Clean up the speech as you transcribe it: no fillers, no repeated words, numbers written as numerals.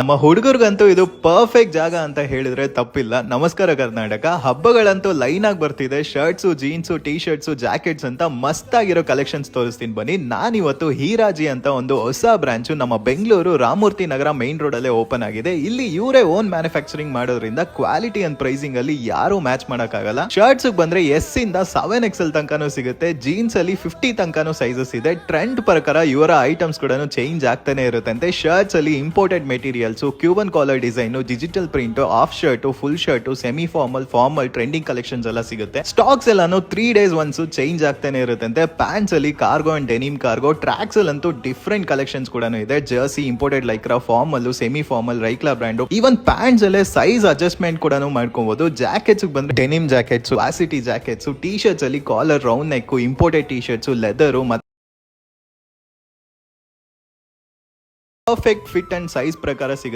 ನಮ್ಮ ಹುಡುಗರಿಗಂತೂ ಇದು ಪರ್ಫೆಕ್ಟ್ ಜಾಗ ಅಂತ ಹೇಳಿದ್ರೆ ತಪ್ಪಿಲ್ಲ. ನಮಸ್ಕಾರ ಕರ್ನಾಟಕ. ಹಬ್ಬಗಳಂತೂ ಲೈನ್ ಆಗಿ ಬರ್ತಿದೆ. Shirts, jeans, T shirts, jackets ಅಂತ ಮಸ್ತ್ ಆಗಿರೋ ಕಲೆಕ್ಷನ್ಸ್ ತೋರಿಸ್ತೀನಿ ಬನ್ನಿ. ನಾನಿವತ್ತು ಹೀರಾಜಿ ಅಂತ ಒಂದು ಹೊಸ ಬ್ರಾಂಚು ನಮ್ಮ ಬೆಂಗಳೂರು ರಾಮೂರ್ತಿ ನಗರ ಮೈನ್ ರೋಡ್ ಅಲ್ಲೇ ಓಪನ್ ಆಗಿದೆ. ಇಲ್ಲಿ ಇವರೇ ಓನ್ ಮ್ಯಾನುಫ್ಯಾಕ್ಚರಿಂಗ್ ಮಾಡೋದ್ರಿಂದ ಕ್ವಾಲಿಟಿ ಅಂಡ್ ಪ್ರೈಸಿಂಗ್ ಅಲ್ಲಿ ಯಾರು ಮ್ಯಾಚ್ ಮಾಡಕ್ಕಾಗಲ್ಲ. ಶರ್ಟ್ಸ್ ಬಂದ್ರೆ ಎಸ್ ಇಂದ 7XL ತನಕನೂ ಸಿಗುತ್ತೆ. ಜೀನ್ಸ್ ಅಲ್ಲಿ 50 ತನಕನೂ ಸೈಜಸ್ ಇದೆ. ಟ್ರೆಂಡ್ ಪ್ರಕಾರ ಇವರ ಐಟಮ್ಸ್ ಕೂಡ ಚೇಂಜ್ ಆಗ್ತಾನೆ ಇರುತ್ತೆ. ಶರ್ಟ್ಸ್ ಅಲ್ಲಿ imported material, Cuban collar design, digital print, half shirt, full shirt, semi formal, formal, trending collections ಎಲ್ಲ ಸಿಗುತ್ತೆ. ಸ್ಟಾಕ್ಸ್ ಎಲ್ಲಾನು 3 days ಒನ್ಸ್ ಚೇಂಜ್ ಆಗ್ತಾನೆ ಇರುತ್ತೆ. ಪ್ಯಾಂಟ್ಸ್ ಅಲ್ಲಿ cargo and denim cargo, tracks ಅಲ್ಲಂತೂ ಡಿಫ್ರೆಂಟ್ ಕಲೆಕ್ಷನ್ಸ್ ಕೂಡ ಇದೆ. Jersey, imported Lycra, formal, semi formal, Lycra brand. Even pants ಅಲ್ಲೇ ಸೈಜ್ ಅಡ್ಜಸ್ಟ್ಮೆಂಟ್ ಕೂಡ ಮಾಡ್ಕೋಬಹುದು. ಜಾಕೆಟ್ಸ್ ಬಂದ್ರೆ denim jackets, varsity jackets, T shirts ಅಲ್ಲಿ collar, round neck, imported T shirts, leather ಮತ್ತೆ perfect fit and size ಪ್ರಕಾರ ಸಿಗುತ್ತೆ.